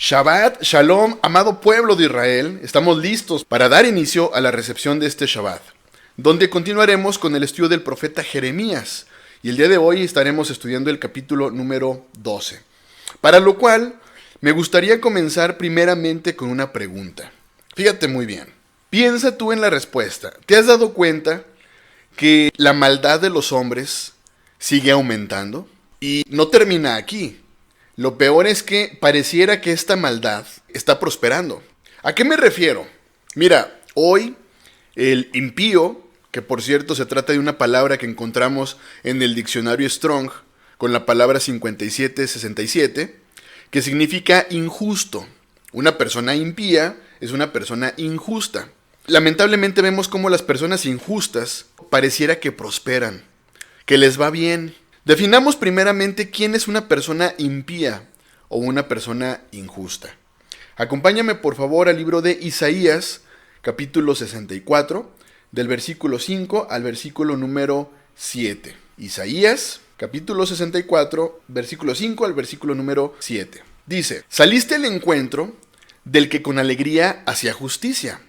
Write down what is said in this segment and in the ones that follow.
Shabbat, Shalom, amado pueblo de Israel, estamos listos para dar inicio a la recepción de este Shabbat, donde continuaremos con el estudio del profeta Jeremías, y el día de hoy estaremos estudiando el capítulo número 12, para lo cual me gustaría comenzar primeramente con una pregunta. Fíjate muy bien, piensa tú en la respuesta. ¿Te has dado cuenta que la maldad de los hombres sigue aumentando? Y no termina aquí. Lo peor es que pareciera que esta maldad está prosperando. ¿A qué me refiero? Mira, hoy el impío, que por cierto se trata de una palabra que encontramos en el diccionario Strong, con la palabra 5767, que significa injusto. Una persona impía es una persona injusta. Lamentablemente vemos cómo las personas injustas pareciera que prosperan, que les va bien. Definamos primeramente quién es una persona impía o una persona injusta. Acompáñame por favor al libro de Isaías, capítulo 64, del versículo 5 al versículo número 7. Isaías, capítulo 64, versículo 5 al versículo número 7. Dice: saliste al encuentro del que con alegría hacía justicia,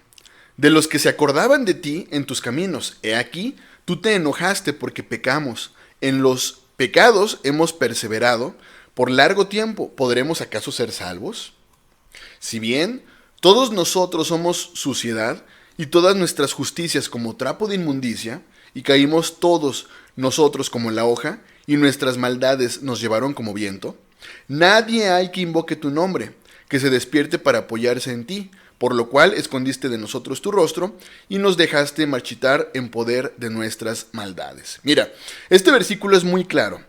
de los que se acordaban de ti en tus caminos. He aquí, tú te enojaste porque pecamos. En los pecados hemos perseverado por largo tiempo. ¿Podremos acaso ser salvos? Si bien todos nosotros somos suciedad y todas nuestras justicias como trapo de inmundicia, y caímos todos nosotros como la hoja, y nuestras maldades nos llevaron como viento, nadie hay que invoque tu nombre, que se despierte para apoyarse en ti, por lo cual escondiste de nosotros tu rostro y nos dejaste marchitar en poder de nuestras maldades. Mira, este versículo es muy claro.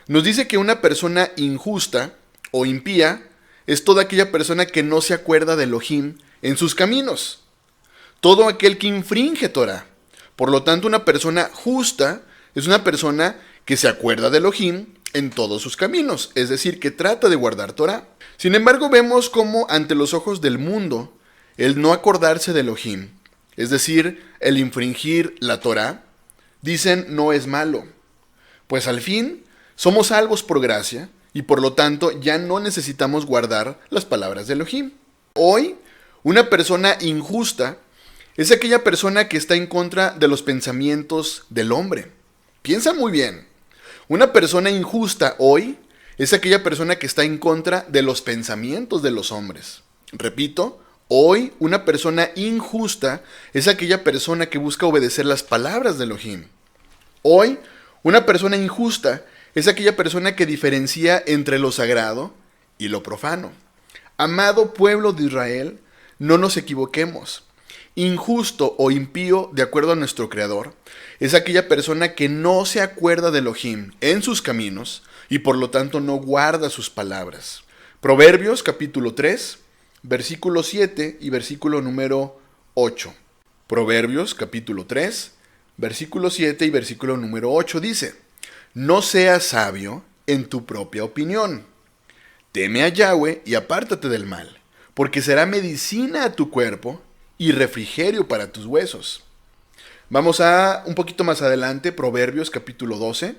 Nos dice que una persona injusta o impía es toda aquella persona que no se acuerda de Elohim en sus caminos. Todo aquel que infringe Torah. Por lo tanto, una persona justa es una persona que se acuerda de Elohim en todos sus caminos, es decir, que trata de guardar Torah. Sin embargo, vemos cómo ante los ojos del mundo, el no acordarse de Elohim, es decir, el infringir la Torah, dicen no es malo. Pues al fin, somos salvos por gracia y por lo tanto ya no necesitamos guardar las palabras de Elohim. Hoy, una persona injusta es aquella persona que está en contra de los pensamientos del hombre. Piensa muy bien. Una persona injusta hoy es aquella persona que está en contra de los pensamientos de los hombres. Repito, hoy una persona injusta es aquella persona que busca obedecer las palabras de Elohim. Hoy una persona injusta es aquella persona que diferencia entre lo sagrado y lo profano. Amado pueblo de Israel, no nos equivoquemos. Injusto o impío, de acuerdo a nuestro Creador, es aquella persona que no se acuerda de Elohim en sus caminos y por lo tanto no guarda sus palabras. Proverbios capítulo 3, versículo 7 y versículo número 8. Proverbios capítulo 3, versículo 7 y versículo número 8 dice: no seas sabio en tu propia opinión. Teme a Yahweh y apártate del mal, porque será medicina a tu cuerpo y refrigerio para tus huesos. Vamos a un poquito más adelante, Proverbios capítulo 12,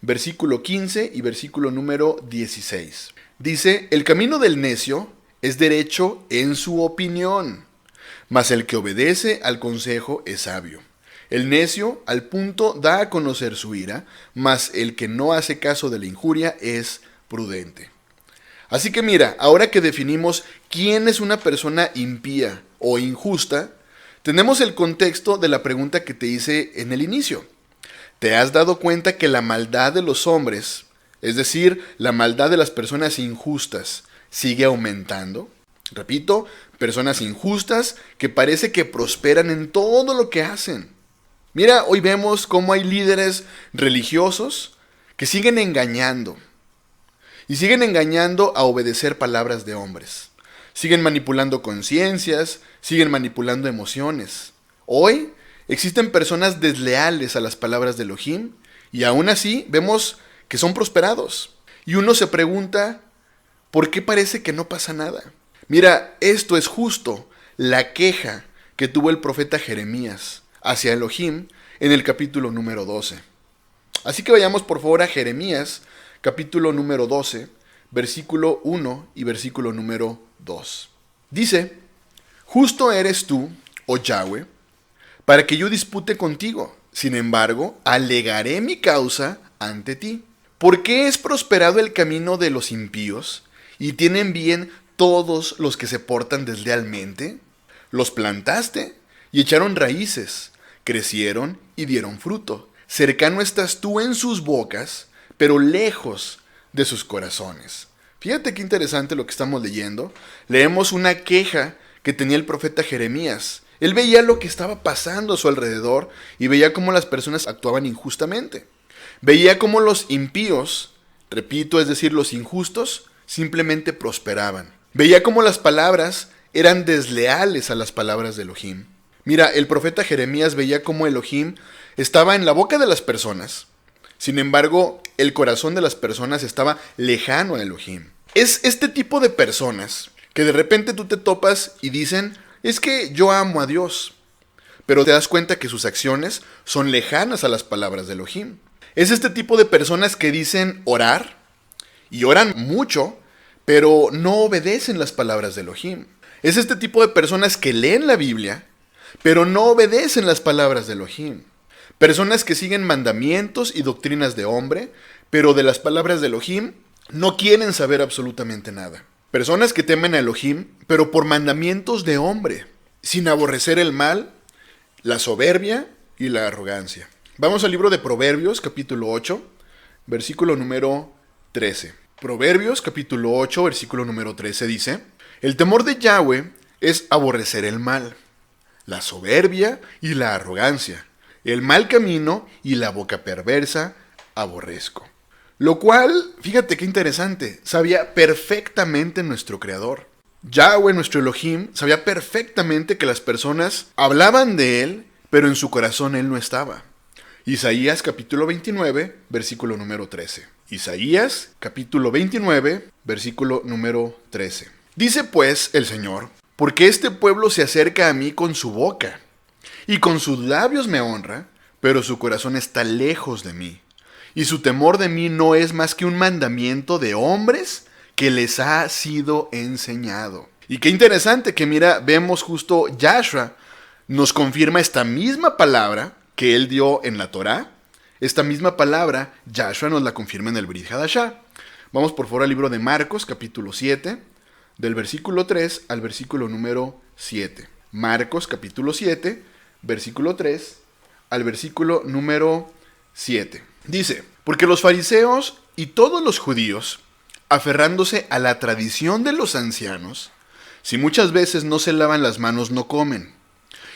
versículo 15 y versículo número 16. Dice: el camino del necio es derecho en su opinión, mas el que obedece al consejo es sabio. El necio al punto da a conocer su ira, mas el que no hace caso de la injuria es prudente. Así que mira, ahora que definimos quién es una persona impía o injusta, tenemos el contexto de la pregunta que te hice en el inicio. ¿Te has dado cuenta que la maldad de los hombres, es decir, la maldad de las personas injustas, sigue aumentando? Repito, personas injustas que parece que prosperan en todo lo que hacen. Mira, hoy vemos cómo hay líderes religiosos que siguen engañando. Y siguen engañando a obedecer palabras de hombres. Siguen manipulando conciencias, siguen manipulando emociones. Hoy existen personas desleales a las palabras de Elohim y aún así vemos que son prosperados. Y uno se pregunta, ¿por qué parece que no pasa nada? Mira, esto es justo la queja que tuvo el profeta Jeremías hacia Elohim en el capítulo número 12. Así que vayamos por favor a Jeremías, capítulo número 12, versículo 1 y versículo número 2. Dice: justo eres tú, oh Yahweh, para que yo dispute contigo. Sin embargo, alegaré mi causa ante ti. ¿Por qué es prosperado el camino de los impíos y tienen bien todos los que se portan deslealmente? Los plantaste y echaron raíces, crecieron y dieron fruto. Cercano estás tú en sus bocas, pero lejos de sus corazones. Fíjate qué interesante lo que estamos leyendo. Leemos una queja que tenía el profeta Jeremías. Él veía lo que estaba pasando a su alrededor y veía cómo las personas actuaban injustamente. Veía cómo los impíos, repito, es decir, los injustos, simplemente prosperaban. Veía cómo las palabras eran desleales a las palabras de Elohim. Mira, el profeta Jeremías veía cómo Elohim estaba en la boca de las personas. Sin embargo, el corazón de las personas estaba lejano a Elohim. Es este tipo de personas que de repente tú te topas y dicen: es que yo amo a Dios. Pero te das cuenta que sus acciones son lejanas a las palabras de Elohim. Es este tipo de personas que dicen orar, y oran mucho, pero no obedecen las palabras de Elohim. Es este tipo de personas que leen la Biblia, pero no obedecen las palabras de Elohim. Personas que siguen mandamientos y doctrinas de hombre, pero de las palabras de Elohim no quieren saber absolutamente nada. Personas que temen a Elohim, pero por mandamientos de hombre, sin aborrecer el mal, la soberbia y la arrogancia. Vamos al libro de Proverbios, capítulo 8, versículo número 13. Proverbios, capítulo 8, versículo número 13 dice: el temor de Yahweh es aborrecer el mal, la soberbia y la arrogancia, el mal camino y la boca perversa aborrezco. Lo cual, fíjate qué interesante, sabía perfectamente nuestro Creador. Yahweh, nuestro Elohim, sabía perfectamente que las personas hablaban de Él, pero en su corazón Él no estaba. Isaías capítulo 29, versículo número 13. Isaías capítulo 29, versículo número 13. Dice pues el Señor: porque este pueblo se acerca a mí con su boca, y con sus labios me honra, pero su corazón está lejos de mí. Y su temor de mí no es más que un mandamiento de hombres que les ha sido enseñado. Y qué interesante que mira, vemos justo Yahshua nos confirma esta misma palabra que él dio en la Torá. Esta misma palabra, Yahshua nos la confirma en el Brit Hadashah. Vamos por favor al libro de Marcos, capítulo 7, del versículo 3 al versículo número 7. Marcos, capítulo 7, versículo 3 al versículo número 7. Dice: porque los fariseos y todos los judíos, aferrándose a la tradición de los ancianos, si muchas veces no se lavan las manos no comen,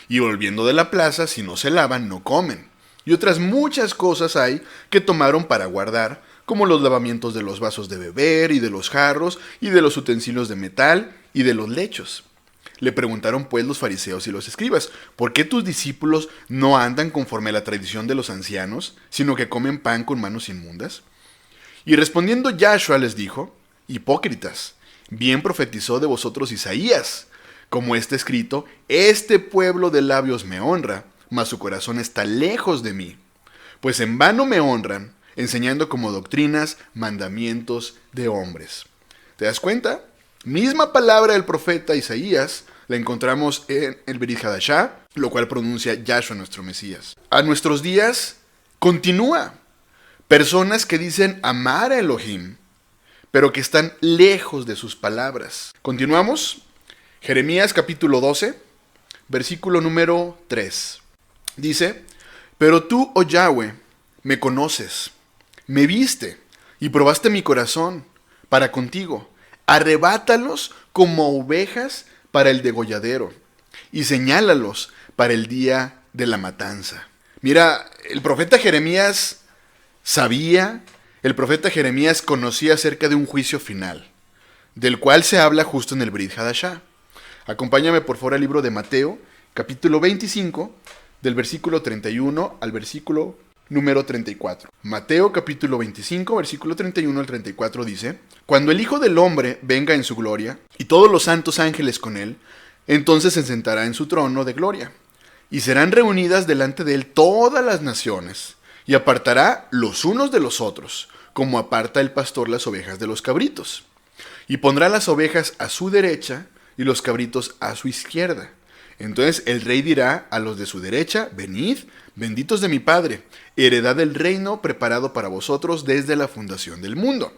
y volviendo de la plaza, si no se lavan no comen, y otras muchas cosas hay que tomaron para guardar, como los lavamientos de los vasos de beber, y de los jarros, y de los utensilios de metal, y de los lechos. Le preguntaron pues los fariseos y los escribas: ¿por qué tus discípulos no andan conforme a la tradición de los ancianos, sino que comen pan con manos inmundas? Y respondiendo Yahshua les dijo: hipócritas, bien profetizó de vosotros Isaías, como está escrito: este pueblo de labios me honra, mas su corazón está lejos de mí. Pues en vano me honran, enseñando como doctrinas mandamientos de hombres. ¿Te das cuenta? Misma palabra del profeta Isaías la encontramos en el Brit Hadashah, lo cual pronuncia Yahshua nuestro Mesías. A nuestros días continúa. Personas que dicen amar a Elohim, pero que están lejos de sus palabras. Continuamos. Jeremías capítulo 12, versículo número 3. Dice: pero tú, oh Yahweh, me conoces, me viste y probaste mi corazón para contigo. Arrebátalos como ovejas para el degolladero y señálalos para el día de la matanza. Mira, el profeta Jeremías sabía, el profeta Jeremías conocía acerca de un juicio final, del cual se habla justo en el Brit Hadashah. Acompáñame por favor al libro de Mateo, capítulo 25, del versículo 31 al versículo número 34. Mateo capítulo 25, versículo 31 al 34 dice: cuando el Hijo del Hombre venga en su gloria, y todos los santos ángeles con él, entonces se sentará en su trono de gloria, y serán reunidas delante de él todas las naciones, y apartará los unos de los otros, como aparta el pastor las ovejas de los cabritos. Y pondrá las ovejas a su derecha y los cabritos a su izquierda. Entonces el rey dirá a los de su derecha: venid, benditos de mi Padre, heredad del reino preparado para vosotros desde la fundación del mundo.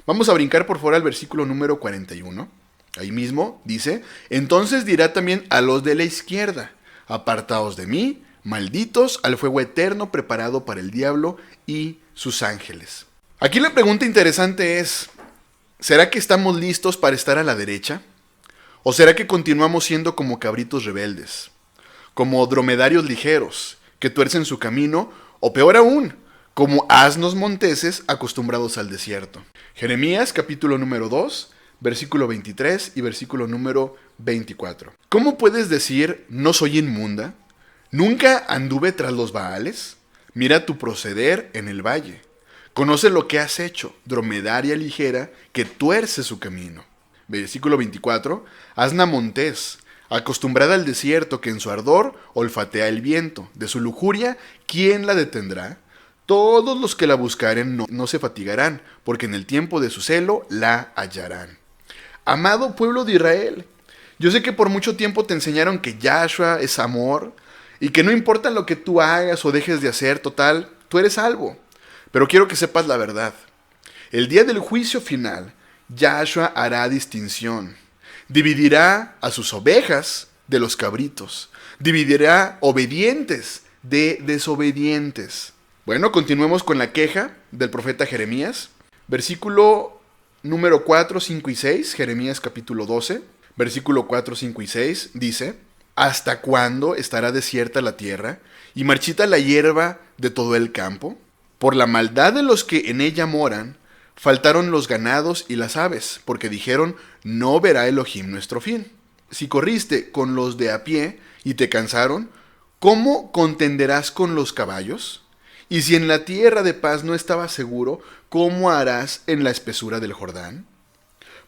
Vamos a brincar por fuera al versículo número 41. Ahí mismo dice: entonces dirá también a los de la izquierda: apartaos de mí, malditos, al fuego eterno preparado para el diablo y sus ángeles. Aquí la pregunta interesante es: ¿será que estamos listos para estar a la derecha? ¿O será que continuamos siendo como cabritos rebeldes? Como dromedarios ligeros, que tuercen su camino, o peor aún, como asnos monteses acostumbrados al desierto. Jeremías capítulo número 2, versículo 23 y versículo número 24. ¿Cómo puedes decir: no soy inmunda? ¿Nunca anduve tras los Baales? Mira tu proceder en el valle. Conoce lo que has hecho, dromedaria ligera que tuerce su camino. Versículo 24. Asna montés, acostumbrada al desierto, que en su ardor olfatea el viento. De su lujuria, ¿quién la detendrá? Todos los que la buscaren no se fatigarán, porque en el tiempo de su celo la hallarán. Amado pueblo de Israel, yo sé que por mucho tiempo te enseñaron que Yahshua es amor y que no importa lo que tú hagas o dejes de hacer, total, tú eres salvo. Pero quiero que sepas la verdad. El día del juicio final, Yahshua hará distinción. Dividirá a sus ovejas de los cabritos. Dividirá obedientes de desobedientes. Bueno, continuemos con la queja del profeta Jeremías. Versículo número 4, 5 y 6, Jeremías capítulo 12. Versículo 4, 5 y 6 dice: ¿hasta cuándo estará desierta la tierra y marchita la hierba de todo el campo? Por la maldad de los que en ella moran, faltaron los ganados y las aves, porque dijeron: no verá Elohim nuestro fin. Si corriste con los de a pie y te cansaron, ¿cómo contenderás con los caballos? Y si en la tierra de paz no estabas seguro, ¿cómo harás en la espesura del Jordán?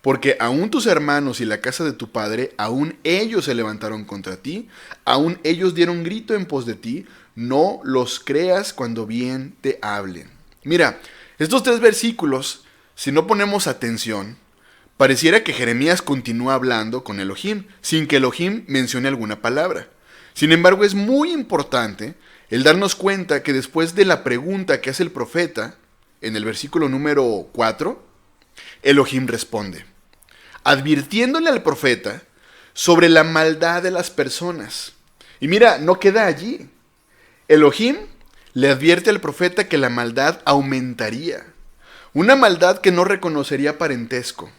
Porque aún tus hermanos y la casa de tu padre, aún ellos se levantaron contra ti, aún ellos dieron grito en pos de ti. No los creas cuando bien te hablen. Mira, estos 3 versículos, si no ponemos atención, pareciera que Jeremías continúa hablando con Elohim, sin que Elohim mencione alguna palabra. Sin embargo, es muy importante el darnos cuenta que después de la pregunta que hace el profeta, en el versículo número 4, Elohim responde, advirtiéndole al profeta sobre la maldad de las personas. Y mira, no queda allí. Elohim le advierte al profeta que la maldad aumentaría, una maldad que no reconocería parentesco,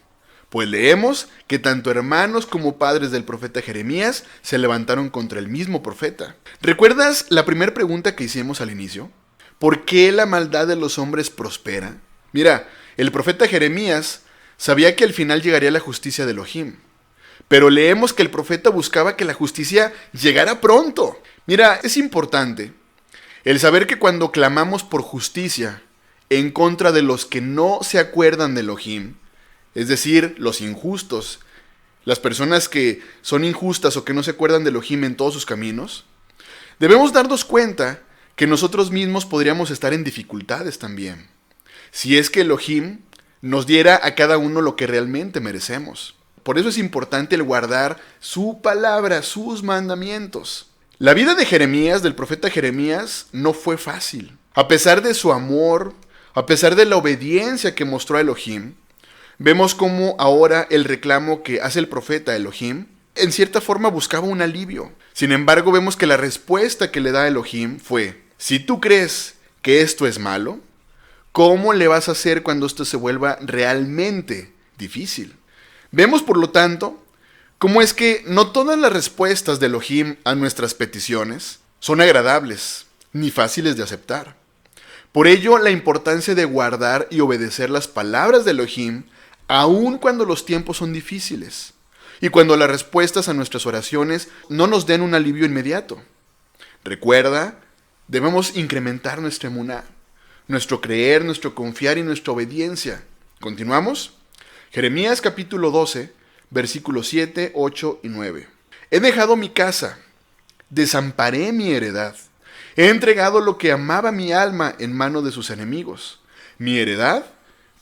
pues leemos que tanto hermanos como padres del profeta Jeremías se levantaron contra el mismo profeta. ¿Recuerdas la primera pregunta que hicimos al inicio? ¿Por qué la maldad de los hombres prospera? Mira, el profeta Jeremías sabía que al final llegaría la justicia de Elohim, pero leemos que el profeta buscaba que la justicia llegara pronto. Mira, es importante el saber que cuando clamamos por justicia en contra de los que no se acuerdan de Elohim, es decir, los injustos, las personas que son injustas o que no se acuerdan de Elohim en todos sus caminos, debemos darnos cuenta que nosotros mismos podríamos estar en dificultades también, si es que Elohim nos diera a cada uno lo que realmente merecemos. Por eso es importante el guardar su palabra, sus mandamientos. La vida de Jeremías, del profeta Jeremías, no fue fácil. A pesar de su amor, a pesar de la obediencia que mostró a Elohim, vemos cómo ahora el reclamo que hace el profeta a Elohim, en cierta forma buscaba un alivio. Sin embargo, vemos que la respuesta que le da Elohim fue: si tú crees que esto es malo, ¿cómo le vas a hacer cuando esto se vuelva realmente difícil? Vemos, por lo tanto, cómo es que no todas las respuestas de Elohim a nuestras peticiones son agradables ni fáciles de aceptar. Por ello, la importancia de guardar y obedecer las palabras de Elohim, aun cuando los tiempos son difíciles y cuando las respuestas a nuestras oraciones no nos den un alivio inmediato. Recuerda, debemos incrementar nuestra emuná, nuestro creer, nuestro confiar y nuestra obediencia. ¿Continuamos? Jeremías capítulo 12, versículos 7, 8 y 9. He dejado mi casa, desamparé mi heredad, he entregado lo que amaba mi alma en mano de sus enemigos. Mi heredad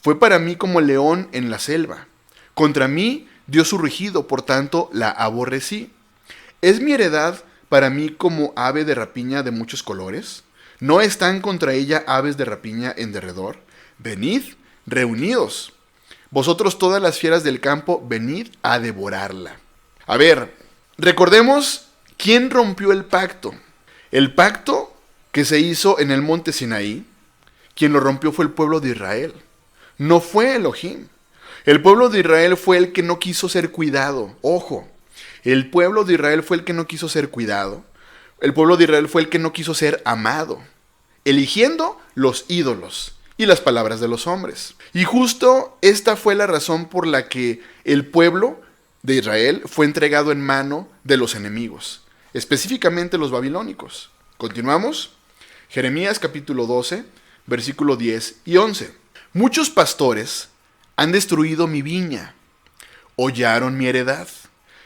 fue para mí como león en la selva. Contra mí dio su rugido, por tanto la aborrecí. ¿Es mi heredad para mí como ave de rapiña de muchos colores? ¿No están contra ella aves de rapiña en derredor? Venid, reunidos. Vosotros todas las fieras del campo, venid a devorarla. A ver, recordemos quién rompió el pacto. El pacto que se hizo en el monte Sinaí, quien lo rompió fue el pueblo de Israel. No fue Elohim. El pueblo de Israel fue el que no quiso ser cuidado. Ojo, el pueblo de Israel fue el que no quiso ser cuidado. El pueblo de Israel fue el que no quiso ser amado, eligiendo los ídolos y las palabras de los hombres. Y justo esta fue la razón por la que el pueblo de Israel fue entregado en mano de los enemigos, específicamente los babilónicos. Continuamos. Jeremías capítulo 12, versículo 10 y 11. Muchos pastores han destruido mi viña, hollaron mi heredad,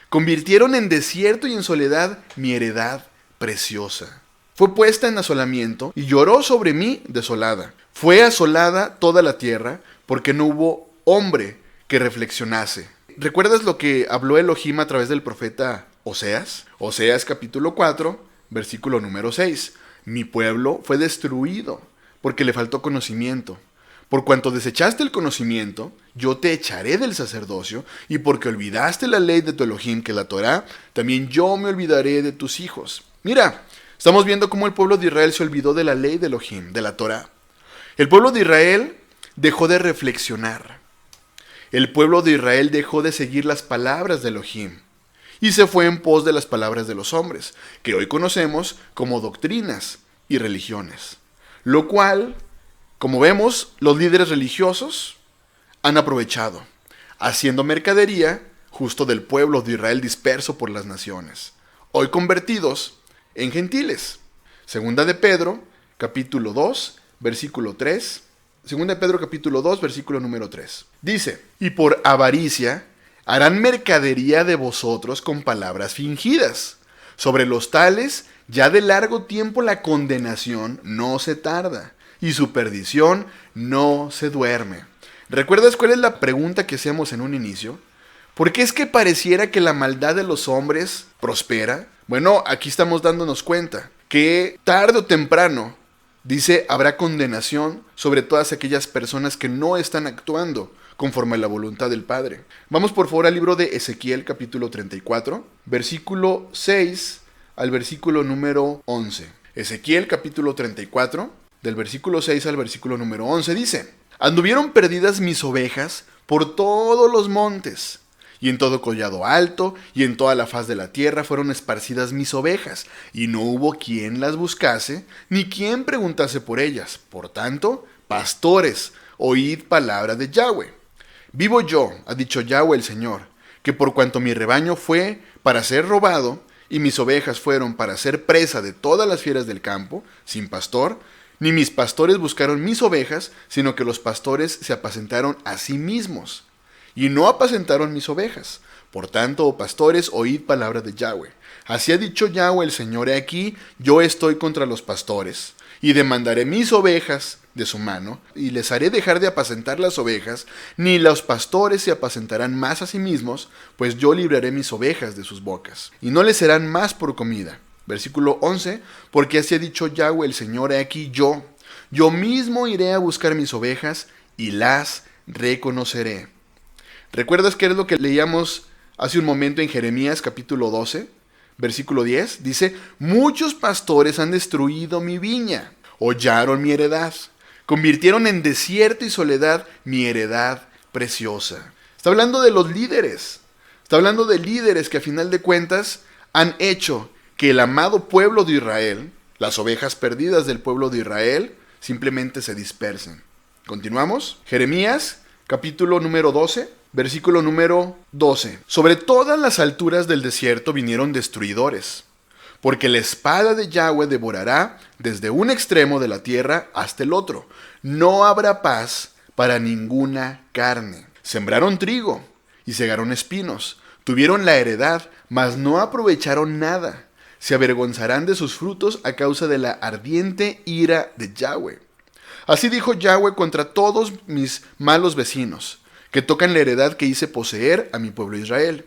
convirtieron en desierto y en soledad mi heredad preciosa. Fue puesta en asolamiento y lloró sobre mí desolada. Fue asolada toda la tierra porque no hubo hombre que reflexionase. ¿Recuerdas lo que habló Elohim a través del profeta Oseas? Oseas capítulo 4, versículo número 6. Mi pueblo fue destruido porque le faltó conocimiento. Por cuanto desechaste el conocimiento, yo te echaré del sacerdocio, y porque olvidaste la ley de tu Elohim, que es la Torá, también yo me olvidaré de tus hijos. Mira, estamos viendo cómo el pueblo de Israel se olvidó de la ley de Elohim, de la Torá. El pueblo de Israel dejó de reflexionar. El pueblo de Israel dejó de seguir las palabras de Elohim y se fue en pos de las palabras de los hombres, que hoy conocemos como doctrinas y religiones. Lo cual, como vemos, los líderes religiosos han aprovechado, haciendo mercadería justo del pueblo de Israel disperso por las naciones, hoy convertidos en gentiles. Segunda de Pedro, capítulo 2, versículo 3. Segunda de Pedro, capítulo 2, versículo número 3. Dice, y por avaricia harán mercadería de vosotros con palabras fingidas. Sobre los tales, ya de largo tiempo la condenación no se tarda, y su perdición no se duerme. ¿Recuerdas cuál es la pregunta que hacíamos en un inicio? ¿Por qué es que pareciera que la maldad de los hombres prospera? Bueno, aquí estamos dándonos cuenta que tarde o temprano, dice, habrá condenación sobre todas aquellas personas que no están actuando conforme a la voluntad del Padre. Vamos por favor al libro de Ezequiel capítulo 34, versículo 6 al versículo número 11. Ezequiel capítulo 34, del versículo 6 al versículo número 11 dice, anduvieron perdidas mis ovejas por todos los montes, y en todo collado alto, y en toda la faz de la tierra fueron esparcidas mis ovejas, y no hubo quien las buscase, ni quien preguntase por ellas. Por tanto, pastores, oíd palabra de Yahweh. Vivo yo, ha dicho Yahweh el Señor, que por cuanto mi rebaño fue para ser robado, y mis ovejas fueron para ser presa de todas las fieras del campo, sin pastor, ni mis pastores buscaron mis ovejas, sino que los pastores se apacentaron a sí mismos, y no apacentaron mis ovejas. Por tanto, oh pastores, oíd palabra de Yahweh. Así ha dicho Yahweh el Señor, he aquí, yo estoy contra los pastores, y demandaré mis ovejas de su mano, y les haré dejar de apacentar las ovejas, ni los pastores se apacentarán más a sí mismos, pues yo libraré mis ovejas de sus bocas, y no les serán más por comida. Versículo 11, porque así ha dicho Yahweh el Señor, he aquí yo mismo iré a buscar mis ovejas, y las reconoceré. ¿Recuerdas qué es lo que leíamos hace un momento en Jeremías capítulo 12, versículo 10? Dice, muchos pastores han destruido mi viña, hollaron mi heredad, convirtieron en desierto y soledad mi heredad preciosa. Está hablando de los líderes, está hablando de líderes que a final de cuentas han hecho que el amado pueblo de Israel, las ovejas perdidas del pueblo de Israel, simplemente se dispersen. Continuamos. Jeremías capítulo número 12. Versículo número 12. Sobre todas las alturas del desierto vinieron destruidores, porque la espada de Yahweh devorará desde un extremo de la tierra hasta el otro. No habrá paz para ninguna carne. Sembraron trigo y segaron espinos. Tuvieron la heredad, mas no aprovecharon nada. Se avergonzarán de sus frutos a causa de la ardiente ira de Yahweh. Así dijo Yahweh contra todos mis malos vecinos, que tocan la heredad que hice poseer a mi pueblo Israel.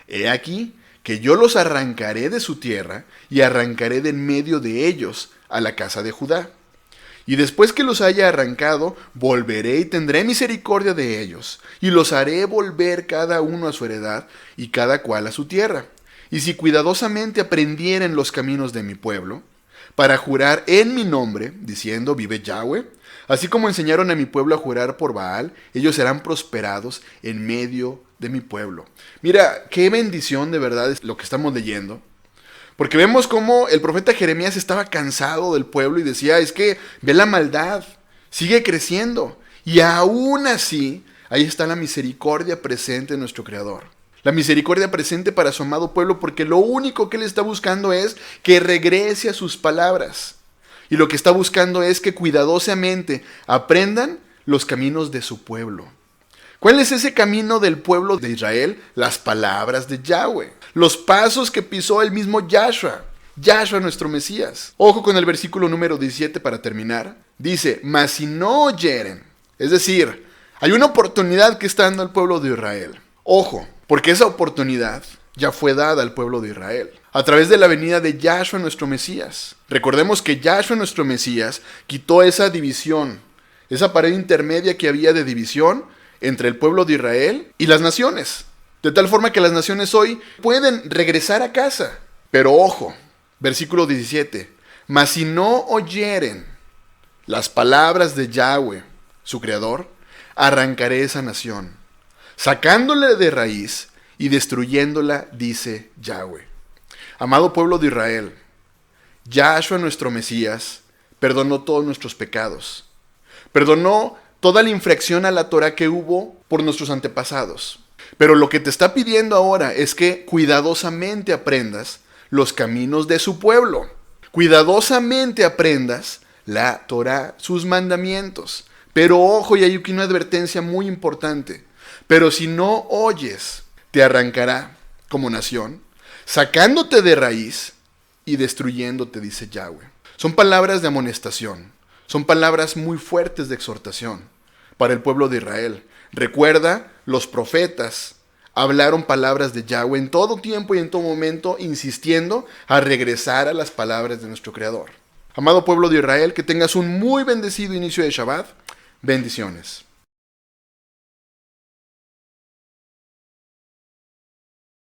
He aquí que yo los arrancaré de su tierra y arrancaré de en medio de ellos a la casa de Judá. Y después que los haya arrancado, volveré y tendré misericordia de ellos, y los haré volver cada uno a su heredad y cada cual a su tierra. Y si cuidadosamente aprendieren los caminos de mi pueblo, para jurar en mi nombre, diciendo, vive Yahweh, así como enseñaron a mi pueblo a jurar por Baal, ellos serán prosperados en medio de mi pueblo. Mira, qué bendición de verdad es lo que estamos leyendo. Porque vemos cómo el profeta Jeremías estaba cansado del pueblo y decía, es que ve la maldad, sigue creciendo. Y aún así, ahí está la misericordia presente de nuestro Creador. La misericordia presente para su amado pueblo, porque lo único que él está buscando es que regrese a sus palabras. Y lo que está buscando es que cuidadosamente aprendan los caminos de su pueblo. ¿Cuál es ese camino del pueblo de Israel? Las palabras de Yahweh. Los pasos que pisó el mismo Yahshua. Yahshua nuestro Mesías. Ojo con el versículo número 17 para terminar. Dice, mas si no oyeren. Es decir, hay una oportunidad que está dando el pueblo de Israel. Ojo, porque esa oportunidad ya fue dada al pueblo de Israel. A través de la venida de Yahshua nuestro Mesías. Recordemos que Yahshua nuestro Mesías quitó esa división. Esa pared intermedia que había de división entre el pueblo de Israel y las naciones. De tal forma que las naciones hoy pueden regresar a casa. Pero ojo, versículo 17. Mas si no oyeren las palabras de Yahweh, su Creador, arrancaré esa nación, sacándole de raíz y destruyéndola, dice Yahweh. Amado pueblo de Israel, Yahshua nuestro Mesías perdonó todos nuestros pecados. Perdonó toda la infracción a la Torah que hubo por nuestros antepasados. Pero lo que te está pidiendo ahora es que cuidadosamente aprendas los caminos de su pueblo. Cuidadosamente aprendas la Torah, sus mandamientos. Pero ojo, y hay aquí una advertencia muy importante. Pero si no oyes, te arrancará como nación, sacándote de raíz y destruyéndote, dice Yahweh. Son palabras de amonestación. Son palabras muy fuertes de exhortación para el pueblo de Israel. Recuerda, los profetas hablaron palabras de Yahweh en todo tiempo y en todo momento, insistiendo a regresar a las palabras de nuestro Creador. Amado pueblo de Israel, que tengas un muy bendecido inicio de Shabbat. Bendiciones.